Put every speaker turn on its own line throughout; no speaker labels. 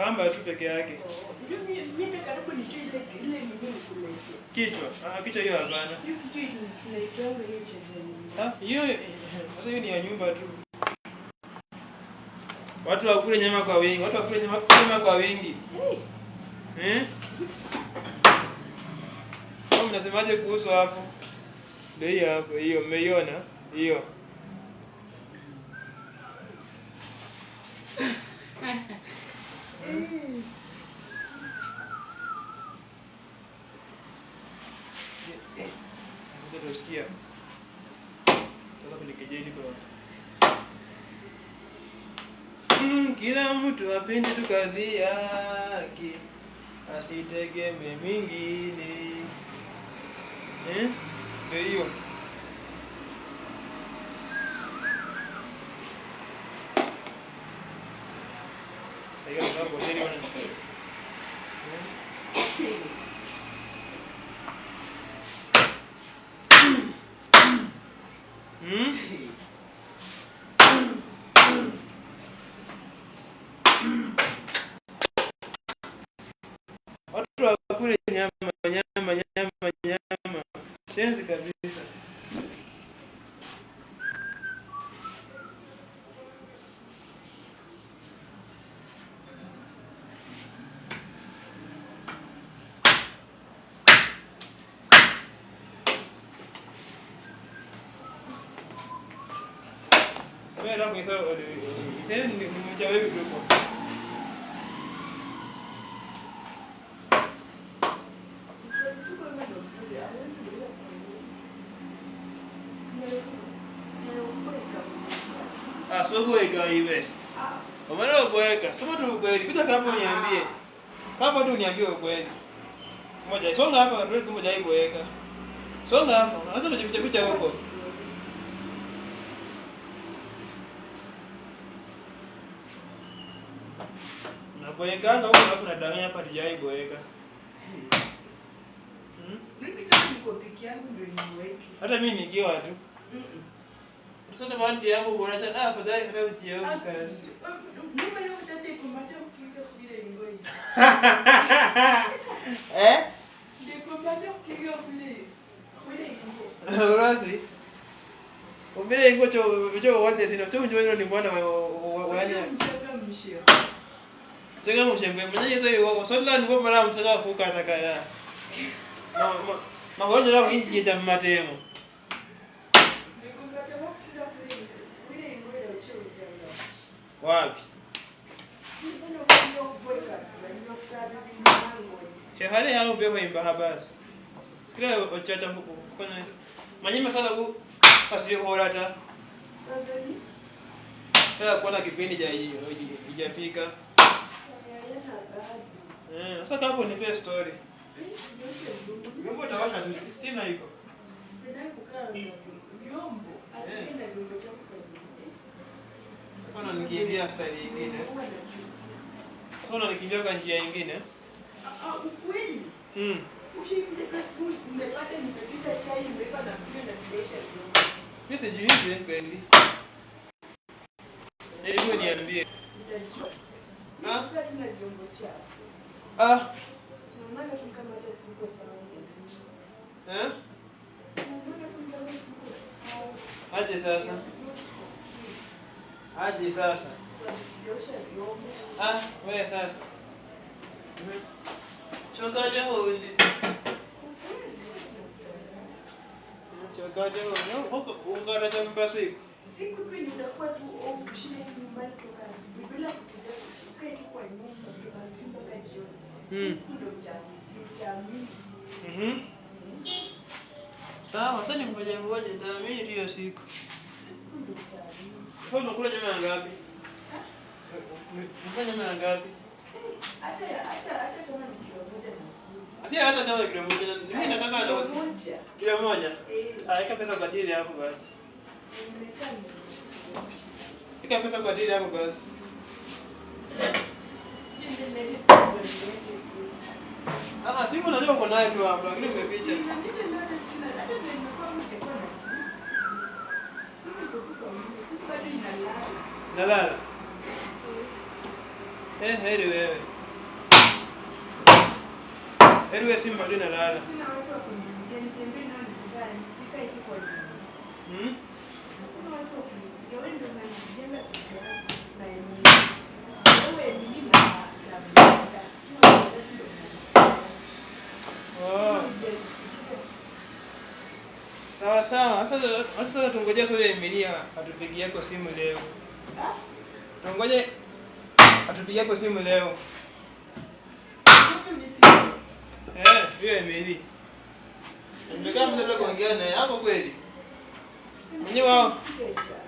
Kamba tu peke yake.
Mimi karibu ni ile mimi kulete.
Kichwa. Kichwa hiyo hapana.
Hiyo kichwa tunaipanga hiyo chaja.
Hiyo sasa hiyo ni ya nyumba tu. Watu wakule nyama kwa wingi. Watu wakule nyama kwa wingi. Mnasemaje kuhusu hapo? Ndio hiyo hapo, hiyo mmeiona? Hiyo. Sikia. Toka kwenye kejeli kwa. Kila mtu apende tu kazi yake. Asitegemee mwingine. Ndio hiyo. Sasa hiyo ndio hoteli wana. Watu wakule nyama. Shenzi kabisa. Wewe ndio mwisho ile ni mmoja wewe grupo. Sogo ikaiwe. Umeona ukweka. Sema tu ukweli. Pita kama uniambie. Kama tu uniambie ukweli. Moja songa hapa ndio kama jai kuweka. Songa hapa. Unaweza kujificha picha huko. Na kuwekanga huko hapo na danganya hapa tujai kuweka.
Mimi kama niko piki yangu ndio niweke.
Hata mimi nikiwa tu. Sasa mandi yangu bora tena afadhali ndio usio kazi.
Nyumba yangu tete kumacha kupiga kule ngoi. Ndiko kumacha kupiga kule. Kule ngo.
Urasi. Umbile ngo cho wote sina. Cho njoo ni mwana wa
Mchanga mshia.
Chega mshembe. Mwenye sasa hiyo sola ni kwa mara msaka kukata kaya. Magonjwa la wingi ya matemo. Wapi? Hali yao beho imba basi. Kila ochacha huko kufanya manyima sasa ku asihorata. Sasa kuona kipindi ja ijafika. Sasa hapo nipe story. Vyombo tawasha stima iko.
Vyombo asipenda vyombo chako.
Sasa nikimbia style nyingine. Sasa nikimbia kwa njia nyingine.
Ukweli. Ushinde kasi umepata nipepita chai nimeipa na kunywa na station.
Mimi sijui hivi kweli. Hebu niambie.
Nitajua. Kwa tuna vyombo chako. Naona kama hata siko sawa.
Aje sasa. Aje sasa. Wewe sasa. Chokaje hundi. Chokaje hundi. Huko ungara tamba siku.
Siku pindi utakuwa tu ukishinde nyumbani kwa kazi. Bila kukuja ukae tu kwa nyumba mpaka jioni. Siku ndio mtaamini.
Sawa, sasa ngoja nitaamini hiyo siku. Sasa unakula nyama ngapi? Unafanya nyama ngapi?
Hata kama ni kilo moja na
Asia hata kama kilo moja. Mimi nataka kilo moja. Sasa ika pesa kwa ajili hapo basi. Ika pesa kwa ajili hapo basi. Simu najua uko nayo tu hapo lakini umeficha. Nalala. Heri wewe. Wewe Simba ndio inalala.
Sina watu wa kunipigia nitembee nao nyumbani, sikae tu kwa nyumba. Kuna watu wa kunipigia, wewe ndio unanipigia na yeye. Wewe ni mimi na baba.
Oh. Sawa sawa. Sasa tungoje sasa Emilia atupigie kwa simu leo. Tungoje atupigie kwa simu leo. Hiyo Emilia. Ndio mnataka kuongea naye hapo kweli?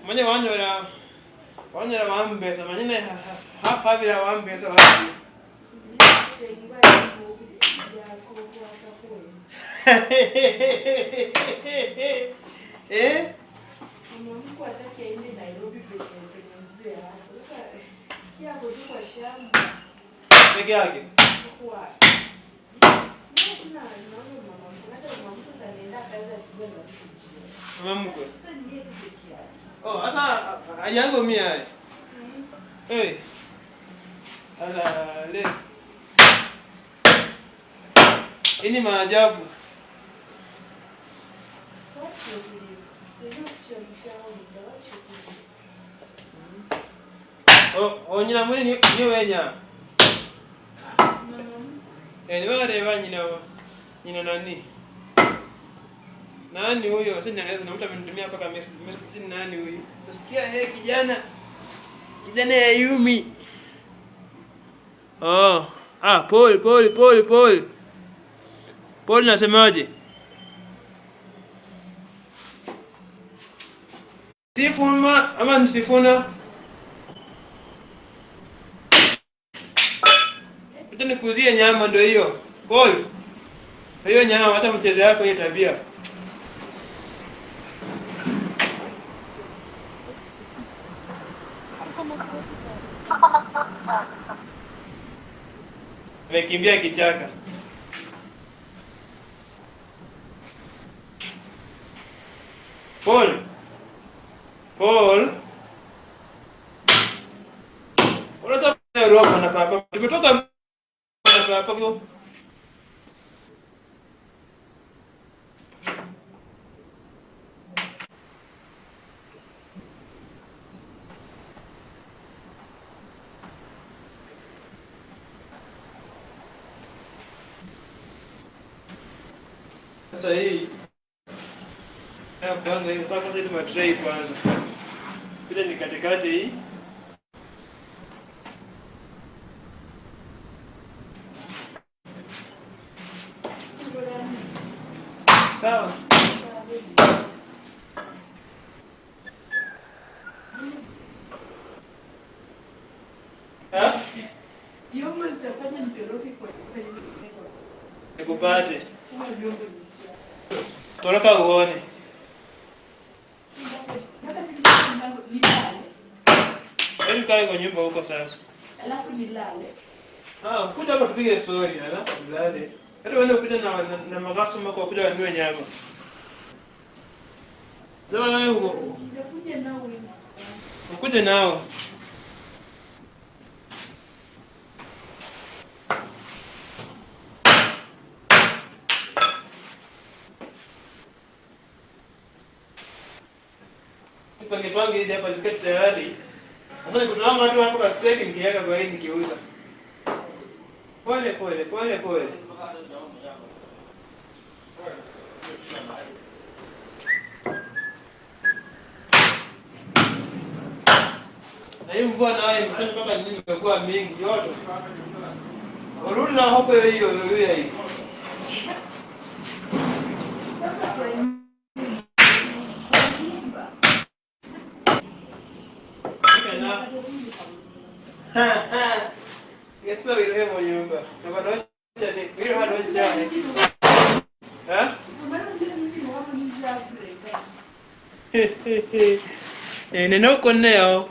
Mwenye wanyora wambesa manyine hapa bila wambesa wapi?
Mungu atake aende Nairobi penye hapo. Sasa yako tu kwa shamba.
Peke yake.
Kwa. Kuna mama hata mama mtu anaenda kazi asije na kitu.
Mama mkwe.
Sasa ndiye tu peke yake.
Oh, sasa ayango mia. Sasa le. Ini maajabu. Nyina mwini ni wenya. Ni wareba nyina nani? Nani huyo? Tena na mtu amenitumia mpaka message nani huyo? Nasikia kijana. Kijana ya Yumi. Paul nasemaje? Sifuna ama nisifuna? Nikuzie nyama ndio hiyo. Paul. Hiyo nyama hata mchezo yako hiyo tabia. Amekimbia kichaka. Paul. Unataka Roma na papa. Tumetoka na papa kwa. Sasa hii kwanza hiyo kwanza hizo matray kwanza. Bila ni katikati hii. Sawa.
Yoma nitafanya mtoroki kwa
nikupate. Toroka uone. Hebu kae kwa nyumba huko sasa.
Alafu nilale.
Kuja hapa tupige story, alafu nilale. Hata wewe kuja na magaso mako kuja wanunue nyama. Ndio wewe huko.
Nitakuja nao wewe.
Ukuje nao. Pange hizi hapa ziketi tayari. Sasa kuna watu hapo kwa steak nikiweka kwa hii nikiuza. Pole. Na hii mvua nayo imefanya mpaka nini imekuwa mingi yote. Urudi na hopo hiyo hii. Yeso ile mo nyumba. Na bado ni ile hado njani. Neno koneo.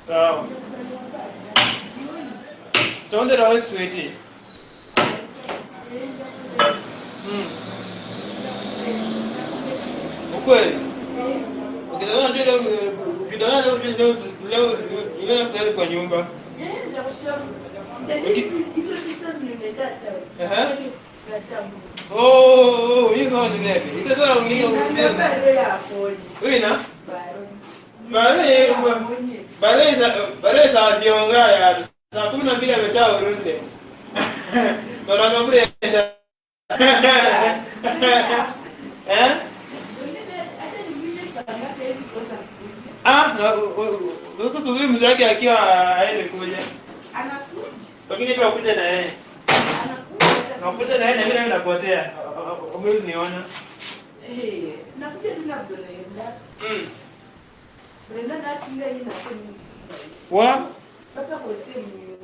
Sawa. Tuende na wewe sweetie. Ukweli? Ukitaka ndio leo ile stari kwa nyumba. Oh, hizo ni gani? Itataka ungine Wina? Bare saa zionga ya saa 12 ametoa urunde. Bana ngabure. Sasa sisi mzake akiwa aende kuja. Anakuja. Lakini pia kuja na yeye. Anakuja na yeye na mimi napotea. Umezi niona. Nakuja tena Brenda. Brenda natinga hii na kuni. Wa? Paka hosemu.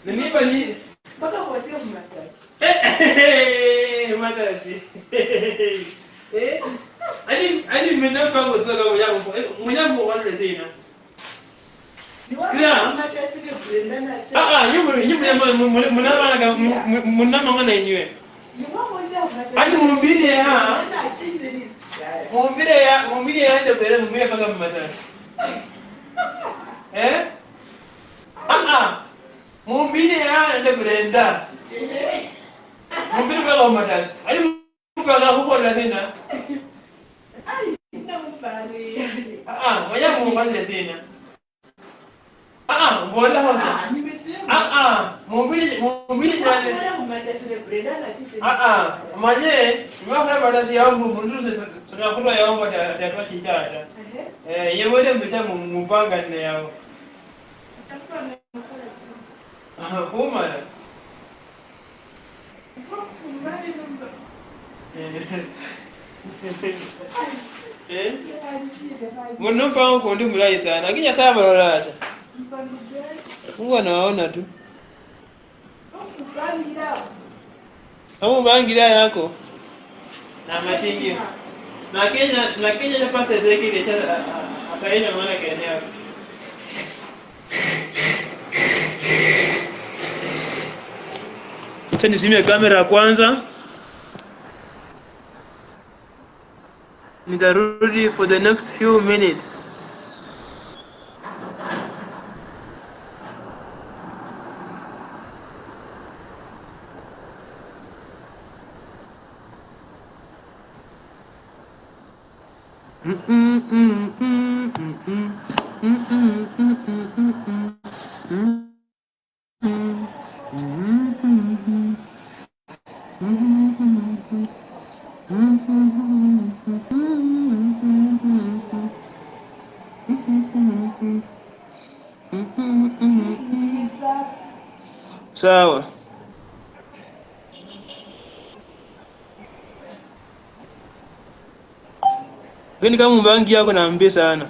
Ninipa ni paka hosemu matasi. Matasi. Ani mmenapa ngosoka mwenyangu wale zina. Sikia. Mnama ngana yenyewe. Ani mumbile ya. Mumbile ya ndio bere mumbile paka matasi. Mumbile ya ndio Brenda. Mumbile paka matasi. Ani mpaka huko la tena. Ngoja mumbale tena. Mbona hoza? Nimesema. Mumbili jana. Maje, nimefanya badasi yangu mundu tunakula yangu tatwa kitata. Yeye mbita mupanga nne yao. Kumara. Mungu pangu kundi mulai sana. Akinya saba lolata. Mungu anaona tu. Hamu bangira yako. Na machingi. Na Kenya na pasa zeki ile cha asaina maana Kenya. Acha nizime kamera kwanza. Nitarudi for the next few minutes. Sawa. Gani kama mbangi yako naambia sana.